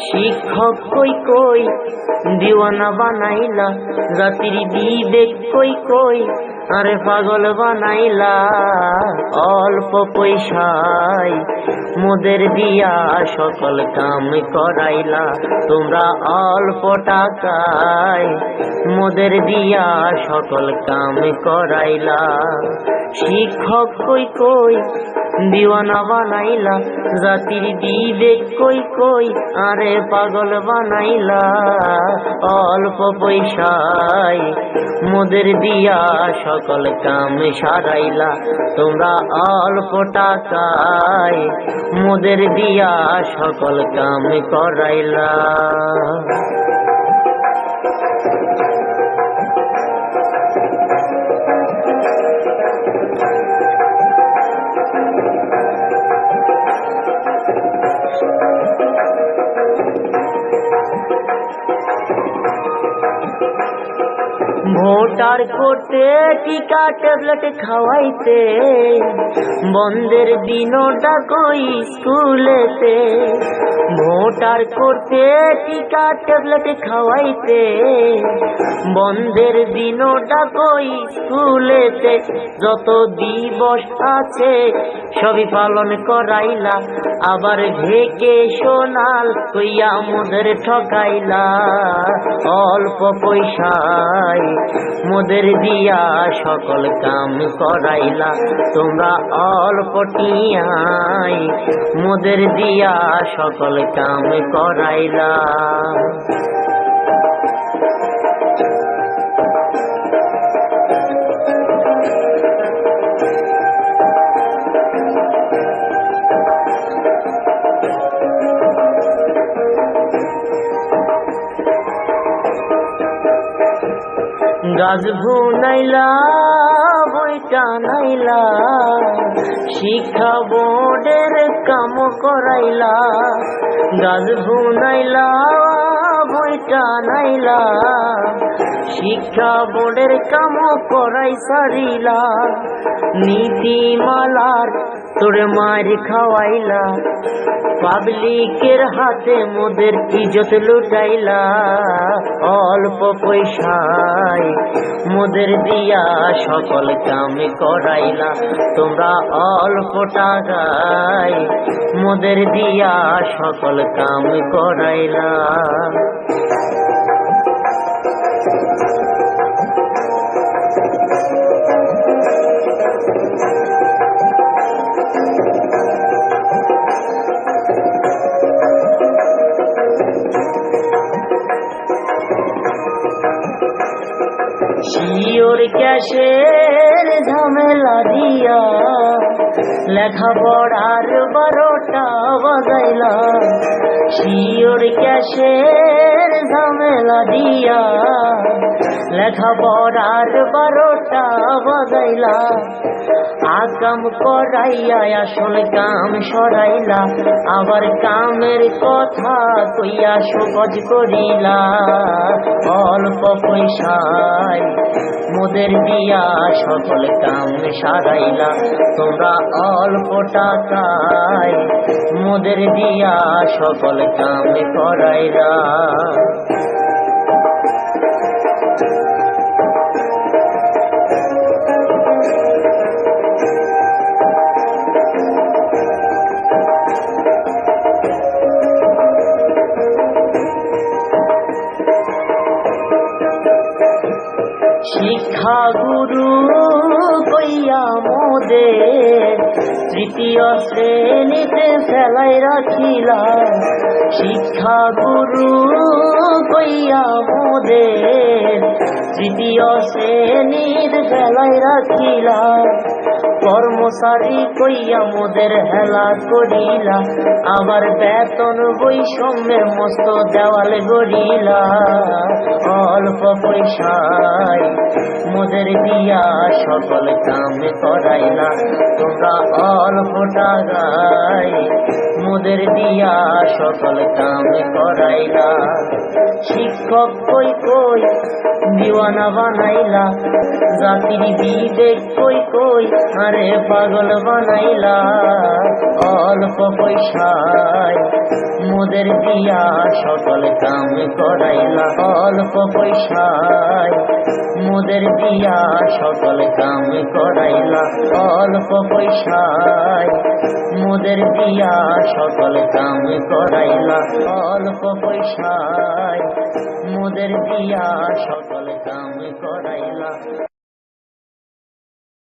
শিক্ষক কই কই দিওয়ানা বানাইলা, জাতির বিবেক কই কই আরে পাগল বানাইলা। অল্প পয়সায় মোদের দিয়া সকল কাম করাইলা, তোমরা অল্প টাকায় মোদের দিয়া সকল কাম করাইলা। শিক্ষক কই কই দিওয়ানা বানাইলা, জাতির বিবেক কই কই আরে পাগল বানাইলা। অল্প পয়সায় মোদের দিয়া সকল কাম সারাইলা, তোমরা অল্প টাকায় মোদের দিয়া সকল কাম করাইলা। ভোটার করতে টিকা ট্যাবলেট খাওয়াইতে, বন্ধের দিনটা কই স্কুলেতে। ভোটার করতে টিকা ট্যাবলেট খাওয়াইতে, বন্ধের দিনটা কই স্কুলেতে। যত দিবস আছে সবই পালন করাইলা, আবার ভেকেশনাল কইয়া মোদের ঠকাইলা। অল্প পয়সায় মোদের দিয়া সকল কাম করাইলা, তোমরা অল্প টিয়ায় মোদের দিয়া সকল কাম করাইলা। গাছ ভুনাইলা বইটা নাইলা, শিক্ষা বোর্ডের কাম করাইলা। গাছ ভুনাইলা বইটা নাইলা, শিক্ষা বোর্ডের কাম করাই সারিলা। নীতিমালার তোরে মার খাওয়াইলা, পাবলিকের হাতে মোদের ইজ্জত লুটাইলা। অল্প পয়সায় মোদের দিয়া সকল কাম করাইলা, তোমরা অল্প টাকায় মোদের দিয়া সকল কাম করাইলা। শিওর ক্যাশের ঝামেলা দিয়া লেখাপড়ার 12টা বাজাইলা। শিওর ক্যাশের ঝামেলা দিয়া লেখাপড়ার 12টা বাজাইলা। আকাম করাইয়া আসল কাম সরাইলা, আবার কামের কথা কইয়া সহজ করিলা। অল্প পয়সায় মোদের দিয়া সকল কাম সারাইলা, তোমরা অল্প টাকায় মোদের দিয়া সকল কাম করাইলা। শিক্ষা গুরু কইয়া মোদের তৃতীয় শ্রেণীতে ফেলাই রাখিলা। শিক্ষা গুরু কইয়া মোদের তৃতীয় শ্রেণীর ফেলাই রাখিলা। কর্মচারী কইয়া মোদের হেলা করিলা, আবার বেতন বৈষম্যের মস্ত দেওয়াল গড়িলা। অল্প পয়সায় মোদের দিয়া সকল কাম করাইলা, তোমরা অল্প টাকায় মোদের দিয়া সকল কাম করাইলা। শিক্ষক কই কই দিওয়ানা বানাইলা, জাতির বিবেক কই কই আরে পাগল বানাইলা। অল্প পয়সায় মোদের দিয়া সকল কাম করাইলা, অল্প পয়সায় মোদের দিয়া সকল কাম করাইলা, অল্প পয়সায় মোদের দিয়া সকল কাম করাইলা, অল্প পয়সায় মোদের দিয়া সকল কাম করাইলা।